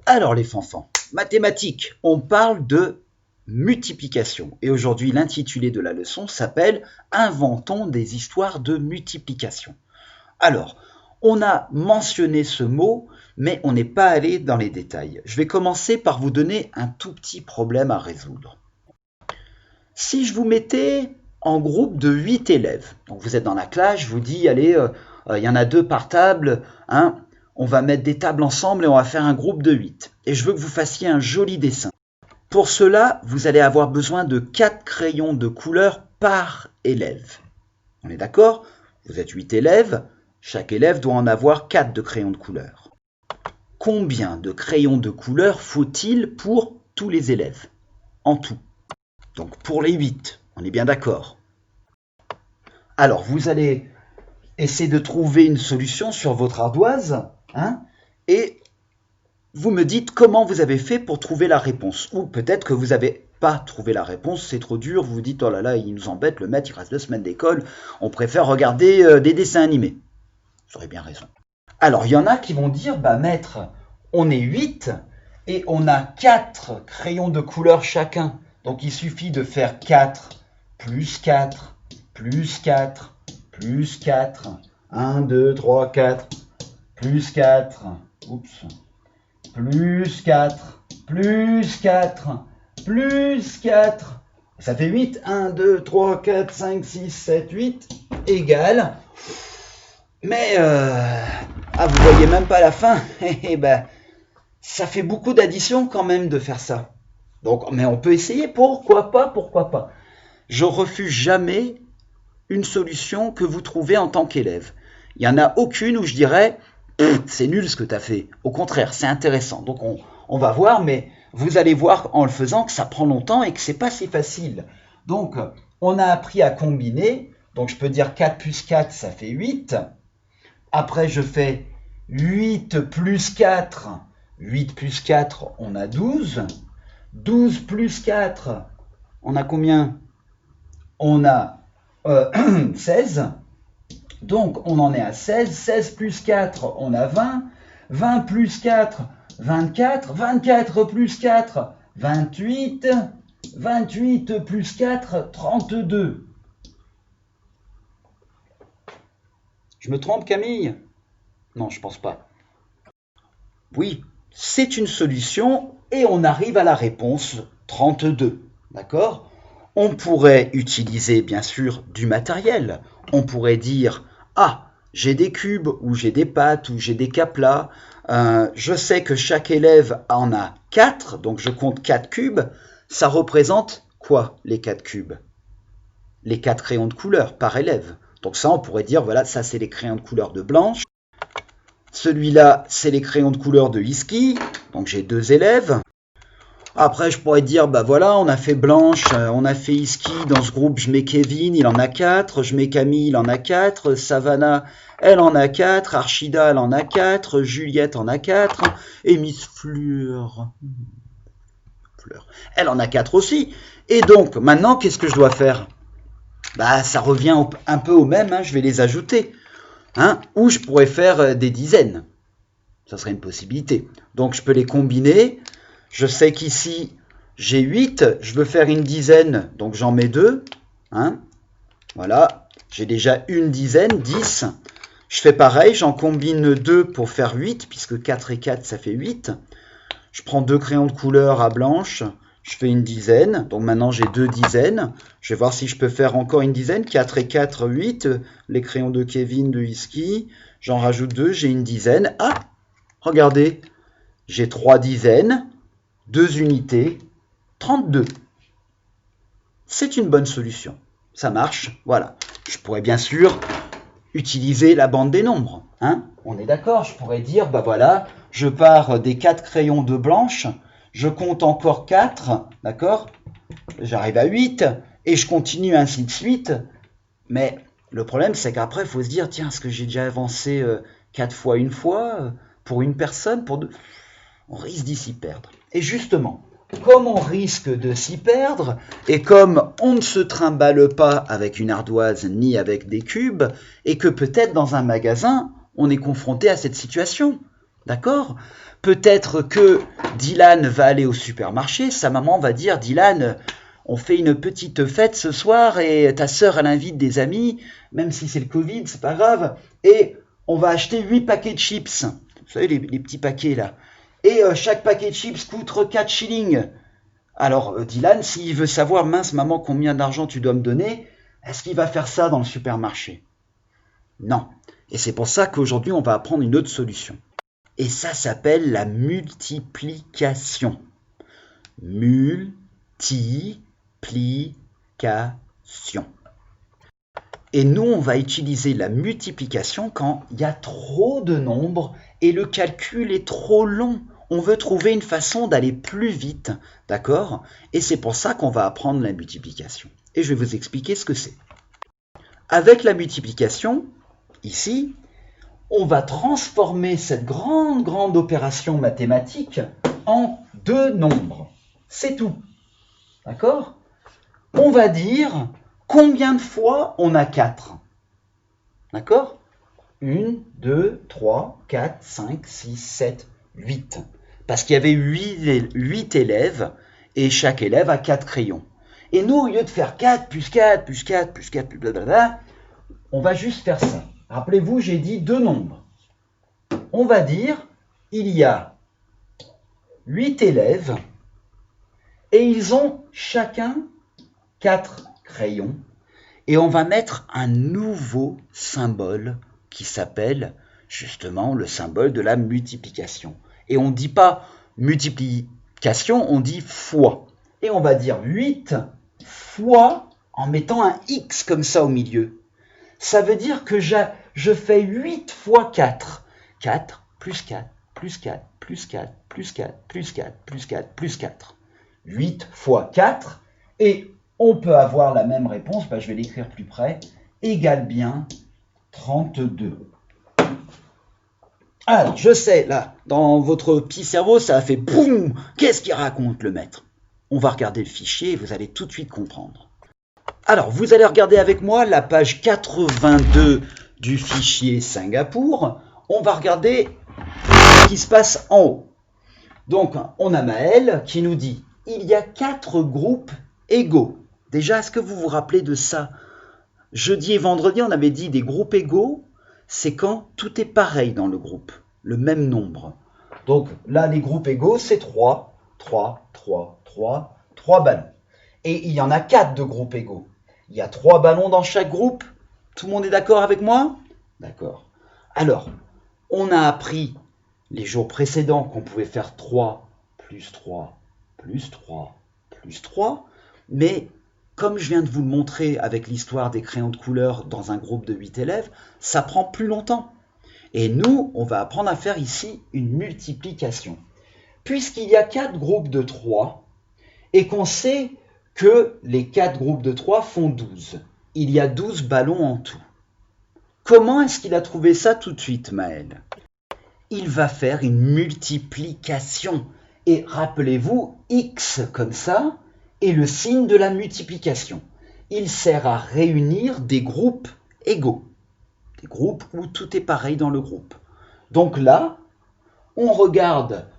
Alors les fanfans, mathématiques, on parle de multiplication. Et aujourd'hui, l'intitulé de la leçon s'appelle « Inventons des histoires de multiplication ». Alors, on a mentionné ce mot, mais on n'est pas allé dans les détails. Je vais commencer par vous donner un tout petit problème à résoudre. Si je vous mettais en groupe de 8 élèves, donc vous êtes dans la classe, je vous dis, allez, il y en a 2 par table, hein, on va mettre des tables ensemble et on va faire un groupe de 8. Et je veux que vous fassiez un joli dessin. Pour cela, vous allez avoir besoin de 4 crayons de couleur par élève. On est d'accord? Vous êtes 8 élèves, chaque élève doit en avoir 4 de crayons de couleur. Combien de crayons de couleur faut-il pour tous les élèves? En tout. Donc pour les 8, on est bien d'accord. Alors vous allez essayer de trouver une solution sur votre ardoise, hein, et vous me dites comment vous avez fait pour trouver la réponse. Ou peut-être que vous n'avez pas trouvé la réponse, c'est trop dur, vous vous dites, oh là là, il nous embête, le maître, il reste 2 semaines d'école, on préfère regarder des dessins animés. Vous aurez bien raison. Alors, il y en a qui vont dire, bah maître, on est 8 et on a 4 crayons de couleur chacun. Donc, il suffit de faire 4 plus 4 plus 4 plus 4. 1, 2, 3, 4, plus 4, oups, plus 4, plus 4, plus 4. Ça fait 8. 1, 2, 3, 4, 5, 6, 7, 8 égale. Mais, vous voyez même pas la fin. Eh ben, ça fait beaucoup d'addition quand même de faire ça. Donc, mais on peut essayer, pourquoi pas, pourquoi pas. Je refuse jamais une solution que vous trouvez en tant qu'élève. Il n'y en a aucune où je dirais, c'est nul ce que tu as fait. Au contraire, c'est intéressant. Donc, on va voir, mais vous allez voir en le faisant que ça prend longtemps et que c'est pas si facile. Donc, on a appris à combiner. Donc, je peux dire 4 plus 4, ça fait 8. Après, je fais 8 plus 4. 8 plus 4, on a 12. 12 plus 4, on a combien? On a 16. Donc, on en est à 16. 16 plus 4, on a 20. 20 plus 4, 24. 24 plus 4, 28. 28 plus 4, 32. Je me trompe, Camille? Non, je pense pas. Oui, c'est une solution et on arrive à la réponse 32. D'accord? On pourrait utiliser, bien sûr, du matériel. On pourrait dire, ah, j'ai des cubes, ou j'ai des pâtes, ou j'ai des caplas. Je sais que chaque élève en a 4, donc je compte 4 cubes. Ça représente quoi, les 4 cubes? Les 4 crayons de couleur par élève. Donc ça, on pourrait dire, voilà, ça c'est les crayons de couleur de blanche. Celui-là, c'est les crayons de couleur de Iski. Donc j'ai 2 élèves. Après, je pourrais dire, bah voilà, on a fait Blanche, on a fait Iski, dans ce groupe, je mets Kevin, il en a 4, je mets Camille, il en a 4, Savannah, elle en a 4, Archida, elle en a 4, Juliette en a 4, et Miss Fleur, elle en a 4 aussi. Et donc, maintenant, qu'est-ce que je dois faire? Bah, ça revient un peu au même, hein, je vais les ajouter. Hein, ou je pourrais faire des dizaines. Ça serait une possibilité. Donc, je peux les combiner. Je sais qu'ici, j'ai 8. Je veux faire une dizaine, donc j'en mets 2. Hein, voilà. J'ai déjà une dizaine, 10. Je fais pareil, j'en combine 2 pour faire 8, puisque 4 et 4, ça fait 8. Je prends 2 crayons de couleur à blanche. Je fais une dizaine. Donc maintenant, j'ai 2 dizaines. Je vais voir si je peux faire encore une dizaine. 4 et 4, 8. Les crayons de Kevin, de Iski. J'en rajoute 2, j'ai une dizaine. Ah, regardez. J'ai 3 dizaines. 2 unités. 32. C'est une bonne solution. Ça marche. Voilà. Je pourrais bien sûr utiliser la bande des nombres. Hein, on est d'accord. Je pourrais dire, bah voilà, je pars des 4 crayons de blanche. Je compte encore 4, d'accord? J'arrive à 8, et je continue ainsi de suite. Mais le problème, c'est qu'après, il faut se dire, tiens, est-ce que j'ai déjà avancé 4 fois une fois, pour une personne, pour 2? On risque d'y s'y perdre. Et justement, comme on risque de s'y perdre, et comme on ne se trimballe pas avec une ardoise ni avec des cubes, et que peut-être dans un magasin, on est confronté à cette situation, d'accord? Peut-être que Dylan va aller au supermarché, sa maman va dire « Dylan, on fait une petite fête ce soir et ta sœur, elle invite des amis, même si c'est le Covid, c'est pas grave, et on va acheter 8 paquets de chips. » Vous savez, les petits paquets là. Et chaque paquet de chips coûte 4 shillings. Alors Dylan, s'il veut savoir, mince maman, combien d'argent tu dois me donner, est-ce qu'il va faire ça dans le supermarché? Non. Et c'est pour ça qu'aujourd'hui, on va apprendre une autre solution. Et ça s'appelle la multiplication. Multiplication. Et nous, on va utiliser la multiplication quand il y a trop de nombres et le calcul est trop long. On veut trouver une façon d'aller plus vite, d'accord? Et c'est pour ça qu'on va apprendre la multiplication. Et je vais vous expliquer ce que c'est. Avec la multiplication, ici, on va transformer cette grande opération mathématique en 2 nombres. C'est tout. D'accord? On va dire combien de fois on a 4. D'accord? 1, 2, 3, 4, 5, 6, 7, 8. Parce qu'il y avait 8 élèves et chaque élève a 4 crayons. Et nous, au lieu de faire 4 plus 4 plus 4 plus 4 plus blablabla, on va juste faire ça. Rappelez-vous, j'ai dit 2 nombres. On va dire, il y a 8 élèves et ils ont chacun 4 crayons. Et on va mettre un nouveau symbole qui s'appelle justement le symbole de la multiplication. Et on ne dit pas multiplication, on dit fois. Et on va dire 8 fois en mettant un X comme ça au milieu. Ça veut dire que je fais 8 fois 4. 4 plus 4 plus 4 plus 4 plus 4 plus 4 plus 4 plus 4. 8 fois 4. Et on peut avoir la même réponse, je vais l'écrire plus près, égale bien 32. Alors, je sais, là, dans votre petit cerveau, ça a fait boum. Qu'est-ce qu'il raconte le maître? On va regarder le fichier et vous allez tout de suite comprendre. Alors, vous allez regarder avec moi la page 82 du fichier Singapour. On va regarder ce qui se passe en haut. Donc, on a Maël qui nous dit « Il y a 4 groupes égaux ». Déjà, est-ce que vous vous rappelez de ça? Jeudi et vendredi, on avait dit des groupes égaux, c'est quand tout est pareil dans le groupe, le même nombre. Donc là, les groupes égaux, c'est 3 ballons. Et il y en a 4 de groupes égaux. Il y a 3 ballons dans chaque groupe. Tout le monde est d'accord avec moi? D'accord. Alors, on a appris les jours précédents qu'on pouvait faire 3 plus 3 plus 3 plus 3, mais comme je viens de vous le montrer avec l'histoire des crayons de couleur dans un groupe de 8 élèves, ça prend plus longtemps. Et nous, on va apprendre à faire ici une multiplication. Puisqu'il y a 4 groupes de 3 et qu'on sait que les 4 groupes de 3 font 12. Il y a 12 ballons en tout. Comment est-ce qu'il a trouvé ça tout de suite, Maël? Il va faire une multiplication. Et rappelez-vous, X comme ça est le signe de la multiplication. Il sert à réunir des groupes égaux. Des groupes où tout est pareil dans le groupe. Donc là, on regarde,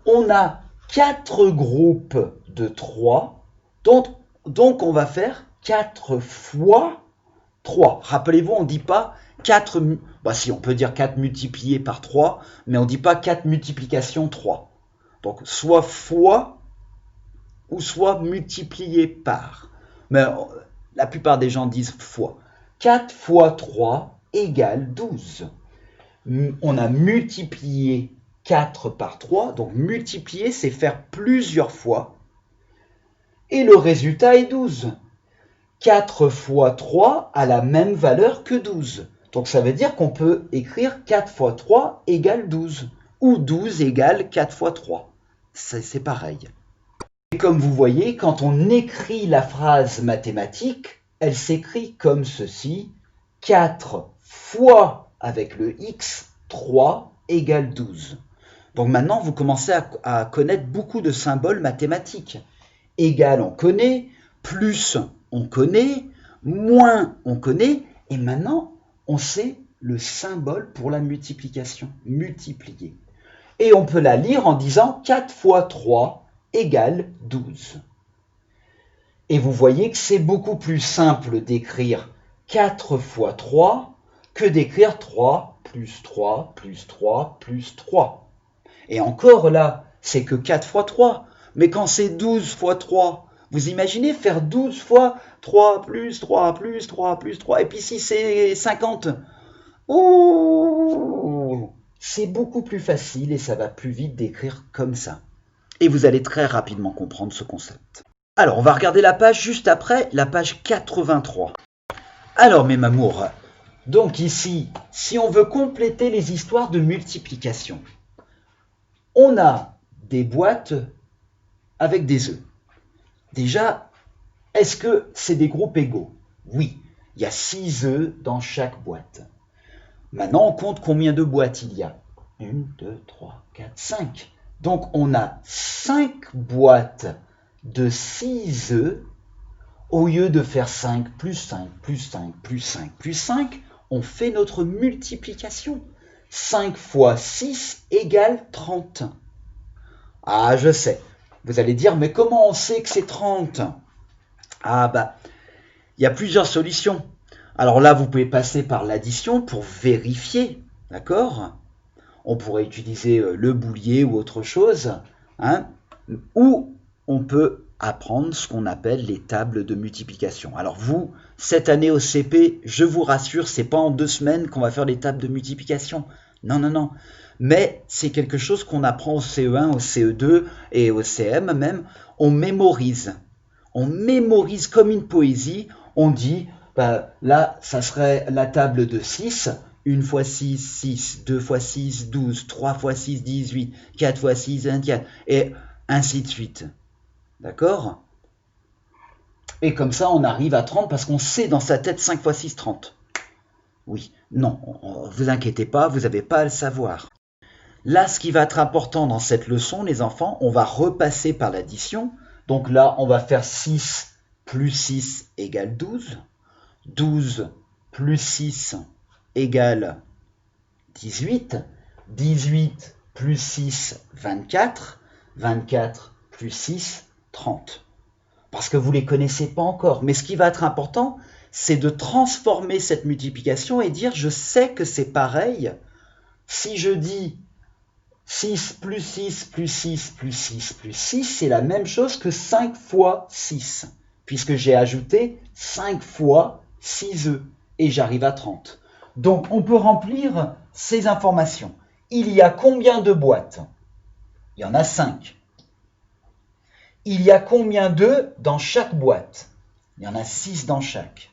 on a 4 groupes de 3, donc on va faire 4 fois 3. Rappelez-vous, on ne dit pas 4, si on peut dire 4 multiplié par 3, mais on ne dit pas 4 multiplication 3. Donc soit fois ou soit multiplié par. Mais la plupart des gens disent fois. 4 fois 3 égale 12. On a multiplié 4 par 3, donc multiplier, c'est faire plusieurs fois. Et le résultat est 12. 4 fois 3 a la même valeur que 12. Donc ça veut dire qu'on peut écrire 4 fois 3 égale 12. Ou 12 égale 4 fois 3. C'est pareil. Et comme vous voyez, quand on écrit la phrase mathématique, elle s'écrit comme ceci. 4 fois avec le x, 3 égale 12. Donc maintenant, vous commencez à connaître beaucoup de symboles mathématiques. Égal, on connaît. Plus, on connaît. Moins, on connaît. Et maintenant, on sait le symbole pour la multiplication. Multiplier. Et on peut la lire en disant 4 fois 3 égale 12. Et vous voyez que c'est beaucoup plus simple d'écrire 4 fois 3 que d'écrire 3 plus 3 plus 3 plus 3. Et encore là, c'est que 4 fois 3. Mais quand c'est 12 fois 3, vous imaginez faire 12 fois 3 plus 3 plus 3 plus 3. Et puis si c'est 50, oh, c'est beaucoup plus facile et ça va plus vite d'écrire comme ça. Et vous allez très rapidement comprendre ce concept. Alors, on va regarder la page juste après, la page 83. Alors, mes mamours, donc ici, si on veut compléter les histoires de multiplication, on a des boîtes avec des œufs. Déjà, est-ce que c'est des groupes égaux? Oui, il y a 6 œufs dans chaque boîte. Maintenant, on compte combien de boîtes il y a. 1, 2, 3, 4, 5. Donc, on a 5 boîtes de 6 œufs. Au lieu de faire 5 plus 5 plus 5 plus 5 plus 5, on fait notre multiplication. 5 fois 6 égale 30. Ah, je sais. Vous allez dire, mais comment on sait que c'est 30? Ah, bah, il y a plusieurs solutions. Alors là, vous pouvez passer par l'addition pour vérifier, d'accord? On pourrait utiliser le boulier ou autre chose, hein? Ou on peut apprendre ce qu'on appelle les tables de multiplication. Alors vous, cette année au CP, je vous rassure, c'est pas en 2 semaines qu'on va faire les tables de multiplication. Non, non, non. Mais c'est quelque chose qu'on apprend au CE1, au CE2 et au CM même. On mémorise. On mémorise comme une poésie. On dit, bah, là, ça serait la table de 6. 1 fois 6, 6. 2 fois 6, 12. 3 fois 6, 18. 4 fois 6, 24. Et ainsi de suite. D'accord? Et comme ça, on arrive à 30 parce qu'on sait dans sa tête 5 fois 6, 30. Oui, non, vous inquiétez pas, vous n'avez pas à le savoir. Là, ce qui va être important dans cette leçon, les enfants, on va repasser par l'addition. Donc là, on va faire 6 plus 6 égale 12. 12 plus 6 égale 18. 18 plus 6, 24. 24 plus 6, 30. Parce que vous ne les connaissez pas encore. Mais ce qui va être important, c'est de transformer cette multiplication et dire je sais que c'est pareil. Si je dis 6 plus 6 plus 6 plus 6 plus 6, c'est la même chose que 5 fois 6, puisque j'ai ajouté 5 fois 6 œufs et j'arrive à 30. Donc on peut remplir ces informations. Il y a combien de boîtes? Il y en a 5. Il y a combien d'œufs dans chaque boîte? Il y en a 6 dans chaque.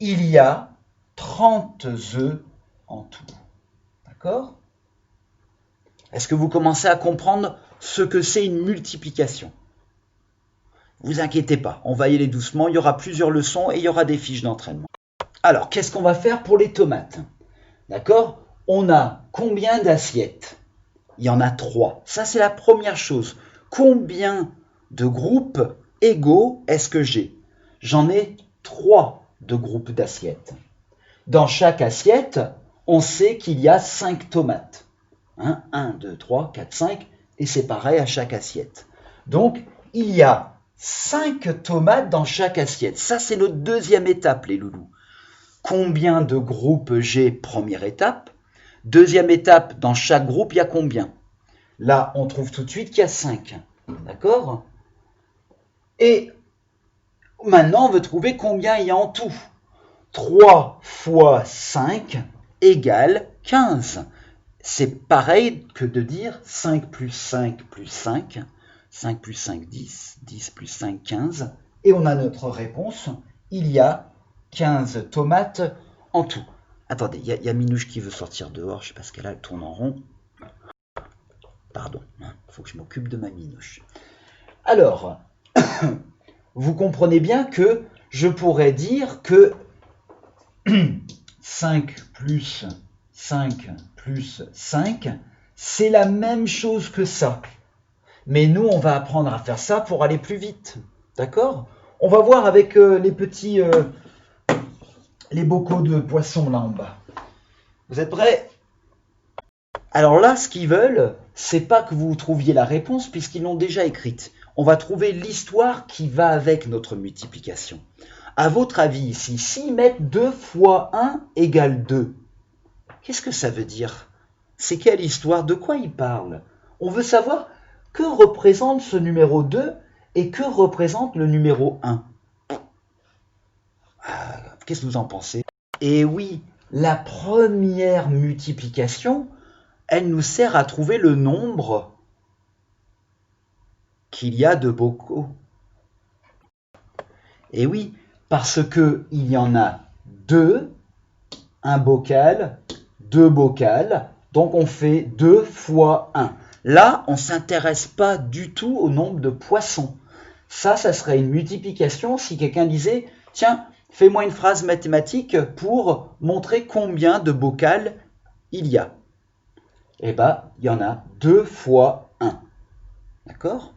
Il y a 30 œufs en tout. D'accord? Est-ce que vous commencez à comprendre ce que c'est une multiplication? Vous inquiétez pas, on va y aller doucement, il y aura plusieurs leçons et il y aura des fiches d'entraînement. Alors, qu'est-ce qu'on va faire pour les tomates? D'accord? On a combien d'assiettes? Il y en a 3. Ça, c'est la première chose. Combien de groupes égaux est-ce que j'ai? J'en ai 3 de groupes d'assiettes. Dans chaque assiette, on sait qu'il y a 5 tomates. 1, 2, 3, 4, 5, et c'est pareil à chaque assiette. Donc, il y a 5 tomates dans chaque assiette. Ça, c'est notre deuxième étape, les loulous. Combien de groupes j'ai? Première étape. Deuxième étape, dans chaque groupe, il y a combien? Là, on trouve tout de suite qu'il y a 5. D'accord? Et maintenant, on veut trouver combien il y a en tout. 3 fois 5 égale 15. C'est pareil que de dire 5 plus 5 plus 5. 5 plus 5, 10. 10 plus 5, 15. Et on a notre réponse. Il y a 15 tomates en tout. Attendez, il y a Minouche qui veut sortir dehors. Je ne sais pas ce qu'elle a, elle tourne en rond. Pardon, il faut que je m'occupe de ma Minouche. Alors, vous comprenez bien que je pourrais dire que 5 plus 5 plus 5, c'est la même chose que ça. Mais nous, on va apprendre à faire ça pour aller plus vite. D'accord? On va voir avec les petits... les bocaux de poisson là en bas. Vous êtes prêts? Alors là, ce qu'ils veulent, c'est pas que vous trouviez la réponse puisqu'ils l'ont déjà écrite. On va trouver l'histoire qui va avec notre multiplication. À votre avis, ici, s'ils mettent 2 fois 1 égale 2, qu'est-ce que ça veut dire? C'est quelle histoire? De quoi ils parlent? On veut savoir que représente ce numéro 2 et que représente le numéro 1. Qu'est-ce que vous en pensez? Et oui, la première multiplication, elle nous sert à trouver le nombre qu'il y a de bocaux. Et oui, parce qu'il y en a 2, un bocal, 2 bocals, donc on fait 2 fois 1. Là, on ne s'intéresse pas du tout au nombre de poissons. Ça serait une multiplication si quelqu'un disait « Tiens, fais-moi une phrase mathématique pour montrer combien de bocals il y a. » Eh bien, il y en a 2 fois 1. D'accord?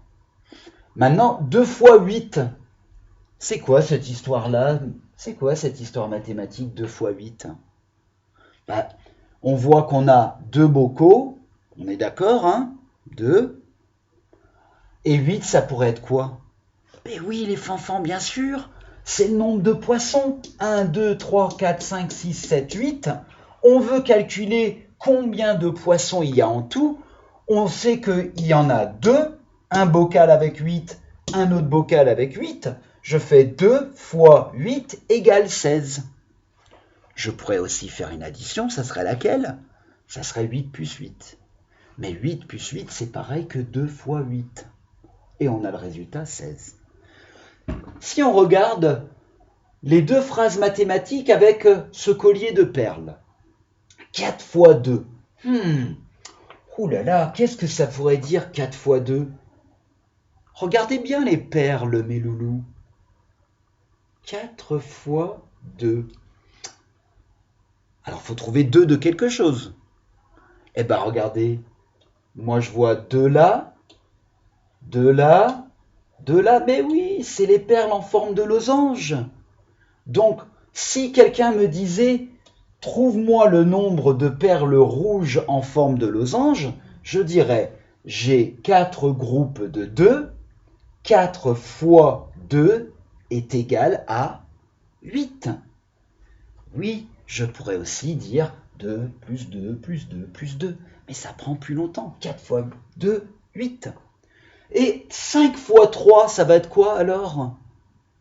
Maintenant, 2 fois 8. C'est quoi cette histoire-là? C'est quoi cette histoire mathématique 2 fois 8? Ben, on voit qu'on a 2 bocaux. On est d'accord, hein? 2. Et 8, ça pourrait être quoi? Ben oui, les fanfans, bien sûr. C'est le nombre de poissons. 1, 2, 3, 4, 5, 6, 7, 8. On veut calculer combien de poissons il y a en tout. On sait qu'il y en a 2. Un bocal avec 8, un autre bocal avec 8. Je fais 2 fois 8 égale 16. Je pourrais aussi faire une addition, ça serait laquelle? Ça serait 8 plus 8. Mais 8 plus 8, c'est pareil que 2 fois 8. Et on a le résultat 16. Si on regarde les deux phrases mathématiques avec ce collier de perles, 4 fois 2. Ouh là là, qu'est-ce que ça pourrait dire 4 fois 2? Regardez bien les perles, mes loulous. 4 fois 2. Alors, il faut trouver 2 de quelque chose. Eh bien, regardez. Moi, je vois 2 là, 2 là, 2 là. Mais oui, c'est les perles en forme de losange. Donc, si quelqu'un me disait « Trouve-moi le nombre de perles rouges en forme de losange », je dirais « J'ai 4 groupes de 2. 4 fois 2 est égal à 8. » Oui, je pourrais aussi dire 2 plus 2 plus 2 plus 2. Mais ça prend plus longtemps. 4 fois 2, 8. Et 5 fois 3, ça va être quoi alors?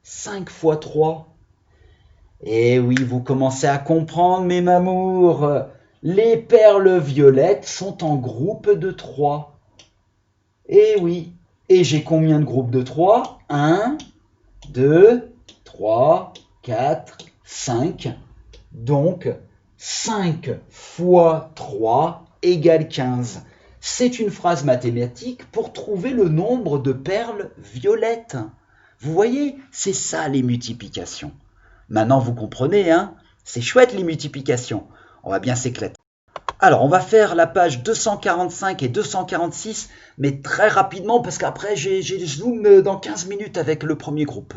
5 fois 3. Eh oui, vous commencez à comprendre, mes mamours. Les perles violettes sont en groupe de 3. Eh oui. Et j'ai combien de groupes de 3? 1, 2, 3, 4, 5. Donc, 5 fois 3 égale 15. C'est une phrase mathématique pour trouver le nombre de perles violettes. Vous voyez, c'est ça les multiplications. Maintenant, vous comprenez, hein? C'est chouette les multiplications. On va bien s'éclater. Alors, on va faire la page 245 et 246, mais très rapidement parce qu'après, j'ai Zoom dans 15 minutes avec le premier groupe.